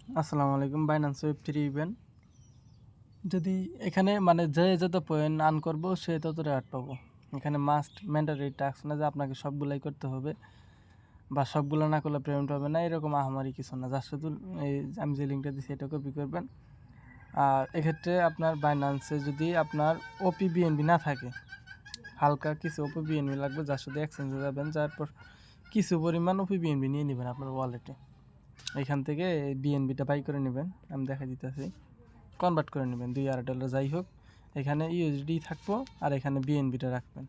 আসসালামু আলাইকুম। Binance web 3 event যদি এখানে মানে যে যত পয়েন্ট আর্ন করবো সে তত রেওয়ার্ড পাবো। এখানে মাস্ট ম্যান্ডেটরি টাস্ক না যে আপনাকে সবগুলাই করতে হবে বা সবগুলো না করলে পেমেন্ট পাবে না, এরকম আহামরি কিছু না। যার শুধু এই আমি যে লিঙ্কটা দিচ্ছি এটা কপি করবেন। আর এক্ষেত্রে আপনার বাইন্যান্সে যদি আপনার ওপি বিএনবি না থাকে, হালকা কিছু ওপি বিএনবি লাগবে, যার শুধু এক্সচেঞ্জে যাবেন, তারপর কিছু পরিমাণ ওপি বিএনবি নিয়ে নেবেন আপনার ওয়ালেটে। এখান থেকে বিএনবিটা বাই করে নেবেন, আমি দেখা দিতেছি। কনভার্ট করে নেবেন $2 যাই হোক, এখানে ইউএসডি থাকবো আর এখানে বিএনবিটা রাখবেন।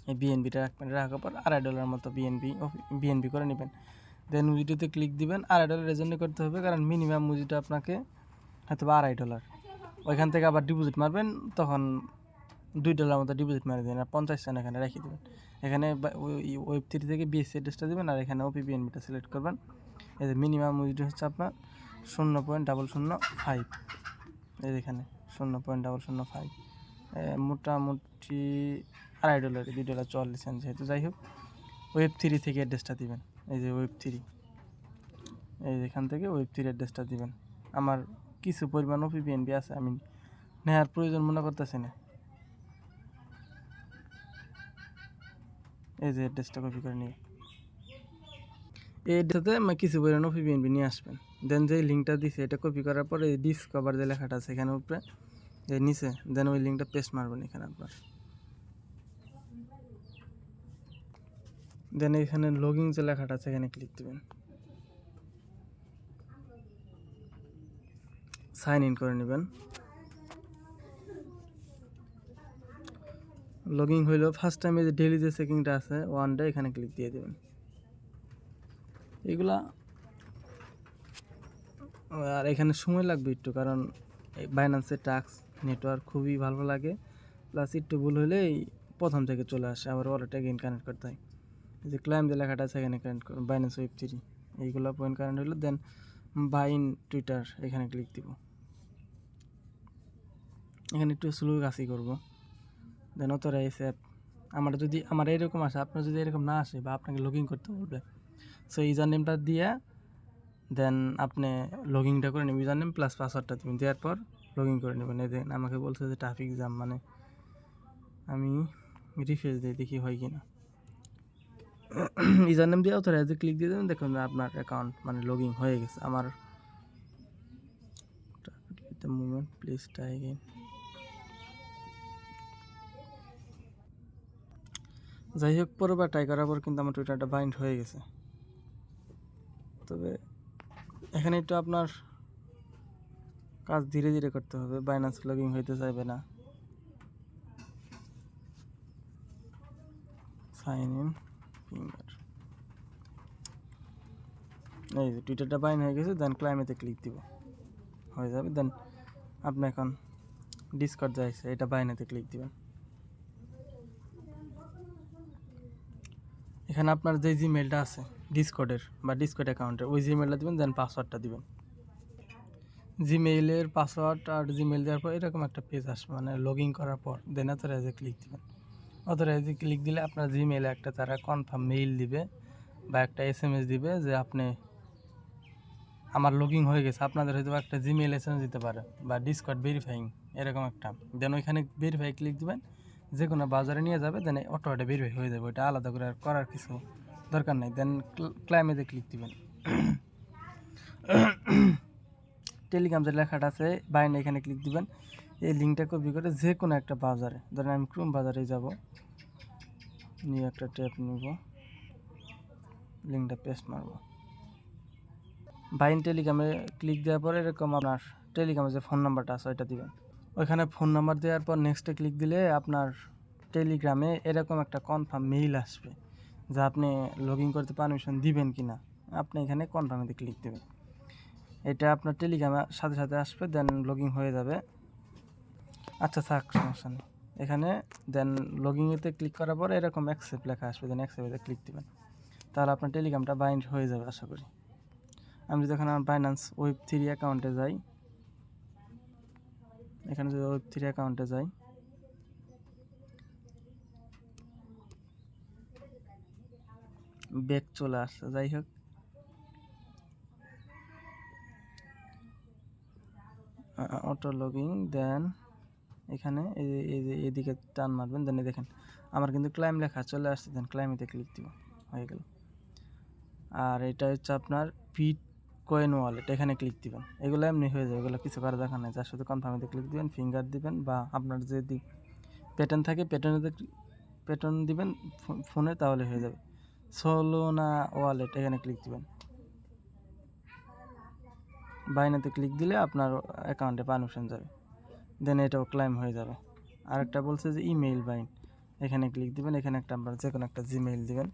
এই বিএনবিটা রাখবেন, রাখার পর $2 মতো বিএনবি করে নেবেন। দেন উইডিওতে ক্লিক দিবেন। $2 এর জন্য করতে হবে কারণ মিনিমাম উইডিওটা আপনাকে হয়তো $2 ওইখান থেকে আবার ডিপোজিট মারবেন, তখন $2 মতো ডিপোজিট মারি দেবেন আর 50 সেন্ট এখানে রেখে দেবেন। এখানে ওয়েব 3 থেকে বিএসসি অ্যাড্রেসটা দেবেন আর এখানে ওপি বিএনবিটা সিলেক্ট করবেন। এই যে মিনিমাম উইডিও হচ্ছে আপনার 0.005, এই এখানে 0.005, মোটামুটি $2.5, $2.44 যেহেতু। যাই হোক, ওয়েব 3 থেকে অ্যাড্রেসটা দিবেন। এই যে ওয়েব 3, এই এখান থেকে ওয়েব 3 অ্যাড্রেসটা দিবেন। আমার কিছু পরিমাণ ওপি বিএনবি আছে, আমি নেওয়ার প্রয়োজন মনে করতেছি না। এই যে অ্যাড্রেসটা কপি করে নিয়ে এই অ্যাড্রেসে কিছু পরিমাণ ওপি বিএনবি নিয়ে আসবেন। দেন যে লিঙ্কটা দিছে এটা কপি করার পরে এই ডিসকভার যে লেখাটা আছে এখানে উপরে এই নিচে, দেন ওই লিঙ্কটা পেস্ট মারবেন এখানে আপনার। দেন এখানে লগইন যে লেখাটা আছে এখানে ক্লিক দেবেন, সাইন ইন করে নেবেন। লগইন হইলো ফার্স্ট টাইমে যে ডেইলি যে চেকিংটা আছে 1 ডে, এখানে ক্লিক দিয়ে দেবেন। এগুলা আর এখানে সময় লাগবে একটু, কারণ এই বাইন্যান্সের টাস্ক নেটওয়ার্ক খুবই ভালো লাগে, প্লাস একটু ভুল হলেই প্রথম থেকে চলে আসে, আবার ওয়ালেটে গেইন কানেক্ট করতে হয়। এই যে ক্লাইম যে লেখাটা আছে এখানে কানেক্ট করুন, বাইন্যান্স ওয়েব 3 এইগুলো পয়েন্ট কানেক্ট হলো। দেন বাইন টুইটার এখানে ক্লিক দিব। এখানে একটু স্লো কাজই করবো। দেন অথরাইজ অ্যাপ, আমার এরকম আসে, আপনার যদি এরকম না আসে বা আপনাকে লগ ইন করতে বলবে, সো ইউজার নেমটা দিয়ে দেন আপনি লগ ইনটা করে নেবেন, ইউজার নেম প্লাস পাসওয়ার্ডটা দেবেন, দেওয়ার পর লগ ইন করে নেবেন। এই দেখেন আমাকে বলছে যে ট্রাফিক জ্যাম, মানে আমি রিফ্রেশ দিই দেখি হয় কি না। ইউজার নেম দিয়ে অথরাইজে ক্লিক দিয়ে দেবেন, দেখুন আপনার অ্যাকাউন্ট মানে লগ ইন হয়ে গেছে। আমার মুভমেন্ট প্লিজ ট্রাই এগেইন। যাই হোক, পরেরবার ট্রাই করার পর কিন্তু আমার টুইটারটা বাইন্ড হয়ে গেছে। তবে এখানে একটু আপনার কাজ ধীরে ধীরে করতে হবে, বাইন্যান্স লগ ইন হইতে চাইবে না। সাইন ইন ফিঙ্গার, এই যে টুইটারটা বাইন্ড হয়ে গেছে। দেন ক্লাইমেতে ক্লিক দিব, হয়ে যাবে। দেন আপনি এখন ডিসকর্ড যাইছে, এটা বাইনেতে ক্লিক দিবেন। এখানে আপনার যে জিমেলটা আছে ডিসকর্ডের বা ডিসকর্ড অ্যাকাউন্টের, ওই জিমেলটা দিবেন, দেন পাসওয়ার্ডটা দিবেন। জিমেইলের পাসওয়ার্ড আর জিমেল দেওয়ার পর এরকম একটা পেজ আসবে, মানে লগ ইন করার পর। দেন অথরাইজে ক্লিক দিবেন। অথরাইজে ক্লিক দিলে আপনার জিমেইলে একটা তারা কনফার্ম মেইল দিবে বা একটা SMS দিবে যে আপনি আমার লগ ইন হয়ে গেছে। আপনাদের হয়তো একটা জিমেইল SMS দিতে পারে বা ডিসকর্ড ভেরিফাইং, এরকম একটা। দেন ওইখানে ভেরিফাই ক্লিক দিবেন, যে কোনো বাজারে নিয়ে যাবে, দেন অটো এটা ভেরিফাই হয়ে যাবে, ওইটা আলাদা করে আর করার কিছু দরকার নেই। দেন ক্লাইমেতে ক্লিক দিবেন। টেলিগ্রাম যে লেখাটা আছে বাইন্ড, এখানে ক্লিক দিবেন। এই লিঙ্কটা কপি করে যে কোনো একটা বাজারে, ধরেন আমি ক্রোম বাজারে যাব, নিয়ে একটা ট্যাব নিব, লিঙ্কটা পেস্ট মারব। বাইন টেলিগ্রামে ক্লিক দেওয়ার পরে এরকম আপনার টেলিগ্রামে যে ফোন নাম্বারটা আছে ওইটা দিবেন। ওইখানে ফোন নাম্বার দেওয়ার পর নেক্সটে ক্লিক দিলে আপনার টেলিগ্রামে এরকম একটা কনফার্ম মেইল আসবে যা আপনি লগ ইন করতে পারমিশন দিবেন কি না। আপনি এখানে কনফার্মেতে ক্লিক দেবেন, এটা আপনার টেলিগ্রামের সাথে সাথে আসবে, দেন লগ ইন হয়ে যাবে। আচ্ছা থাক, সমস্যা নেই। এখানে দেন লগ ইনেতে ক্লিক করার পর এরকম অ্যাকসেপ্ট লেখা আসবে, দেন অ্যাকসেপ্টে ক্লিক দেবেন। তাহলে আপনার টেলিগ্রামটা বাইন্ড হয়ে যাবে আশা করি। আমি যদি এখন আমার বাইন্যান্স ওয়েব 3 অ্যাকাউন্টে যাই, এখানে যদি ওয়েব 3 অ্যাকাউন্টে যাই, ব্যাক চলে আসছে। যাই হোক, অটো লগিং, দেন এখানে এদিকে টান মারবেন, দেন দেখেন আমার কিন্তু ক্লাইম লেখা চলে আসছে, দেন ক্লাইমেতে ক্লিক দিব, হয়ে গেল। আর এটা হচ্ছে আপনার বিট কয়েন ওয়ালেট, এখানে ক্লিক দিবেন। এগুলো এমনি হয়ে যাবে, এগুলো কিছু করার দরকার নেই, যার শুধু কনফার্মেতে ক্লিক দিবেন, ফিঙ্গার দিবেন, বা আপনার যদি প্যাটার্ন থাকে প্যাটার্ন দিবেন ফোনে, তাহলে হয়ে যাবে। সোলোনা ওয়ালেট, এখানে ক্লিক দিবেন। বাইনাতে ক্লিক দিলে আপনার অ্যাকাউন্টে পারমিশন যাবে, দেন এটাও ক্লাইম হয়ে যাবে। আরেকটা বলছে যে ইমেইল বাইন, এখানে ক্লিক দিবেন, এখানে একটা আপনার যে কোনো একটা জিমেইল দিবেন,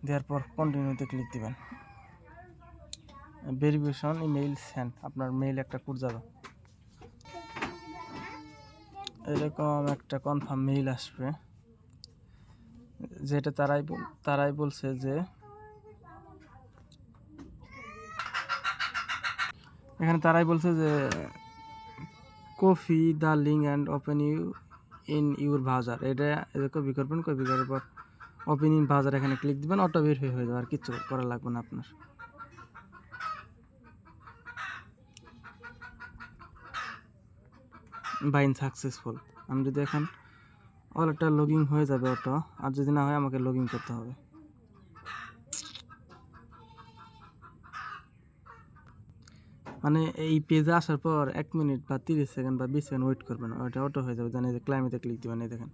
দেওয়ার পর কন্টিনিউতে ক্লিক দিবেন। ভেরিফিকেশন ইমেইল সেন্ড, আপনার মেইল একটা কোড যাবে, এরকম একটা কনফার্ম মেইল আসবে, যেটা তারাই বলছে যে এখানে তারাই বলছে যে copy the link and open you in your browser, এটা কপি করবেন, কপি করার পর ওপেন ইন ব্রাউজার এখানে ক্লিক দিবেন, অটো ভেরিফাই হয়ে যাবে, আর কিচ্ছু করা লাগবে না আপনার। বাইন সাকসেসফুল। আমি যদি এখন ওয়ালেটটা লগইন হয়ে যাবে অটো, আর যদি না হয় আমাকে লগইন করতে হবে। মানে এই পেজে আসার পর 1 মিনিট বা 30 সেকেন্ড বা 20 সেকেন্ড ওয়েট করবেন, ওইটা অটো হয়ে যাবে। জানি যে ক্লাইমেতে ক্লিক দিবেন, এই দেখেন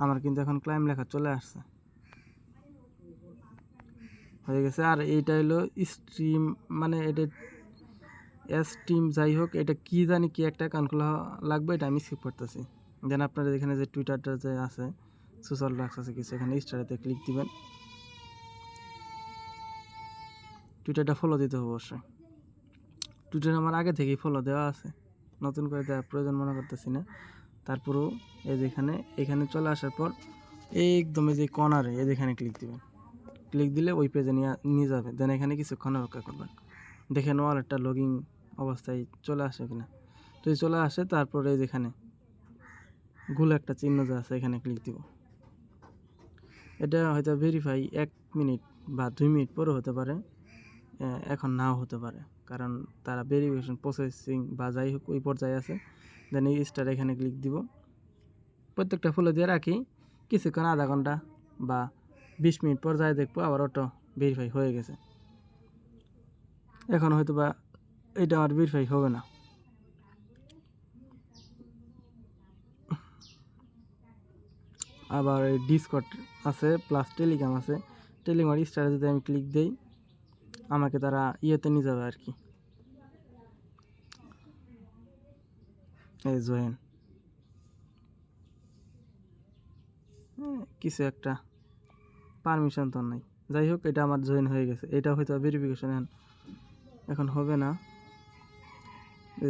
আমার কিন্তু এখন ক্লাইম লেখা চলে আসছে, হয়ে গেছে। আর এইটা হলো স্ট্রিম, মানে এটা স্ট্রিম, যাই হোক এটা কি জানি কি একটা অ্যাকাউন্ট খোলা লাগবে, এটা আমি স্কিপ করতেছি। দেন আপনারা এখানে যে টুইটারটা যে আছে, সোশ্যাল ডাক্স আছে কিছু, এখানে স্টারেতে ক্লিক দিবেন, টুইটারটা ফলো দিতে হবে অবশ্যই। টুইটার আমার আগে থেকেই ফলো দেওয়া আছে, নতুন করে দেওয়ার প্রয়োজন মনে করতেছি না। তারপরেও এই যেখানে এখানে চলে আসার পর একদম এই যে কর্নারে এই যেখানে ক্লিক দিবেন, ক্লিক দিলে ওই পেজে নিয়ে যাবে। দেন এখানে কিছুক্ষণ অপেক্ষা করবেন, দেখেন ওয়ালেটটা লগিং অবস্থায় চলে আসে কিনা। যদি চলে আসে, তারপরে যেখানে গোল একটা চিহ্ন যে আছে, এখানে ক্লিক দিব। এটা হয়তো ভেরিফাই 1 মিনিট বা 2 মিনিট পরে হতে পারে, এখন নাও হতে পারে, কারণ তারা ভেরিফিকেশন প্রসেসিং বা যাই হোক ওই পর্যায়ে আছে। দেন এই স্টার এখানে ক্লিক দিব, প্রত্যেকটা ফুলে দিয়ে রাখি কিছুক্ষণ, আধা ঘন্টা বা 20 মিনিট পর যাই দেখবো আবার অটো ভেরিফাই হয়ে গেছে। এখন হয়তো বা এটা আমার ভেরিফাই হবে না। আবার এই ডিসকর্ড আছে প্লাস টেলিগ্রাম আছে, টেলিগ্রাম স্টারে যদি আমি ক্লিক দিই, আমাকে তারা ইয়েতে নিয়ে যাবে আর কি, এই জয়েন কিছু একটা পারমিশন তো নাই, যাই হোক এটা আমার জয়েন হয়ে গেছে। এটা হয়তো ভেরিফিকেশন এখন হবে না।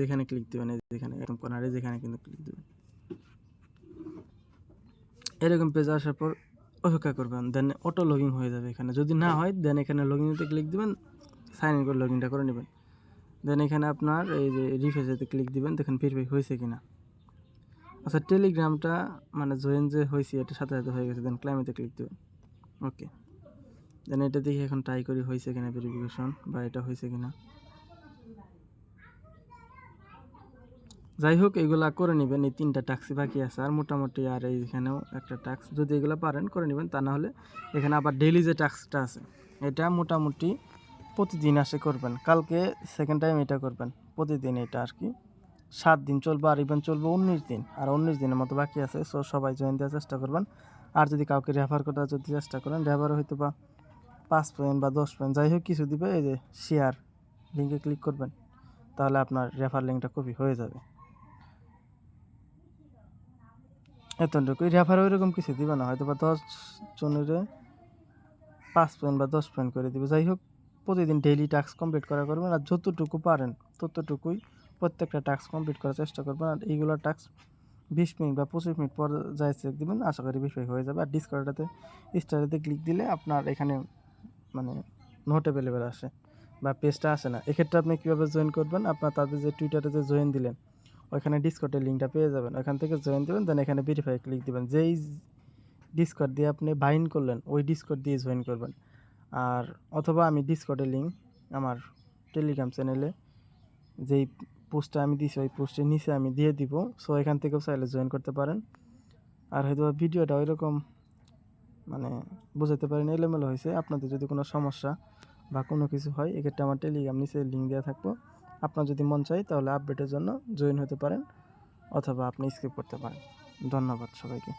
যেখানে ক্লিক দেবেন, যেখানে একদম কর্নারে যেখানে কিন্তু ক্লিক দেবেন, এরকম পেজে আসার পর অপেক্ষা করবেন, দেন অটো লগইন হয়ে যাবে। এখানে যদি না হয়, দেন এখানে লগইনতে ক্লিক দিবেন, সাইন ইন করে লগইনটা করে নেবেন। দেন এখানে আপনার এই যে রিফ্রেশে ক্লিক দিবেন, দেখেন ভেরিফাই হয়েছে কিনা। আচ্ছা, টেলিগ্রামটা মানে জয়েন যে হয়েছে এটা সাথে সাথে হয়ে গেছে, দেন ক্লাইমেতে ক্লিক দেবেন, ওকে। দেন এটা দেখি এখন ট্রাই করি হয়েছে কিনা ভেরিফিকেশন, বা এটা হয়েছে কিনা। যাই হোক এগুলা করে নেবেন, এই 3টা টাস্কই বাকি আছে, আর মোটামুটি আর এইখানেও একটা টাস্ক, যদি এগুলো পারেন করে নেবেন, তা না হলে এখানে আবার ডেইলি যে টাস্কটা আছে, এটা মোটামুটি প্রতিদিন আসে করবেন। কালকে সেকেন্ড টাইম এটা করবেন, প্রতিদিন এটা আর কি 7 দিন চলবে, আর ইভেন্ট চলবে 19 দিন, আর 19 দিনের মতো বাকি আছে। সো সবাই জয়েন দেওয়ার চেষ্টা করবেন, আর যদি কাউকে রেফার করার যদি চেষ্টা করেন, রেফার হয়তো বা 5 পয়েন্ট বা 10 পয়েন্ট যাই হোক কিছু দিবে। এই যে শেয়ার লিঙ্কে ক্লিক করবেন, তাহলে আপনার রেফার লিঙ্কটা কপি হয়ে যাবে। এতটুকুই, রেফার ওইরকম কিছু দিবে না, হয়তো বা 10 জনের 5 পয়েন্ট বা 10 পয়েন্ট করে দিবে। যাই হোক প্রতিদিন ডেইলি টাস্ক কমপ্লিট করবেন, আর যতটুকু পারেন ততটুকুই প্রত্যেকটা টাস্ক কমপ্লিট করার চেষ্টা করবেন। আর এইগুলো টাস্ক 20 মিনিট বা 25 মিনিট পর যাই চেক দেবেন, আশা করি বিষয় হয়ে যাবে। আর ডিসকর্ডটাতে স্টারেতে ক্লিক দিলে আপনার এখানে মানে নোট অ্যাভেলেবেল আসে বা পেজটা আসে না। এক্ষেত্রে আপনি কীভাবে জয়েন করবেন, আপনার তাদের যে টুইটারে যে জয়েন দিলেন, ওইখানে ডিসকর্ডের লিঙ্কটা পেয়ে যাবেন, ওখান থেকে জয়েন দেবেন, দেন এখানে ভেরিফাই ক্লিক দিবেন। যেই ডিসকর্ড দিয়ে আপনি বাইন্ড করলেন ওই ডিসকর্ড দিয়ে জয়েন করবেন। আর অথবা আমি ডিসকর্ডের লিঙ্ক আমার টেলিগ্রাম চ্যানেলে যেই পোস্টটা আমি দিছি ওই পোস্টের নিচে আমি দিয়ে দিব। সো এখান থেকেও চাইলে জয়েন করতে পারেন। আর হয়তো ভিডিওটা ওইরকম মানে বুঝাতে পারিনি, এলোমেলো হয়েছে। আপনাদের যদি কোনো সমস্যা বা কোনো কিছু হয় এক্ষেত্রে আমার টেলিগ্রাম নিচে লিঙ্ক দেওয়া থাকবো। আপনার যদি মন চায় তাহলে আপডেটের জন্য জয়েন হতে পারেন, অথবা আপনি স্কিপ করতে পারেন। ধন্যবাদ সবাইকে।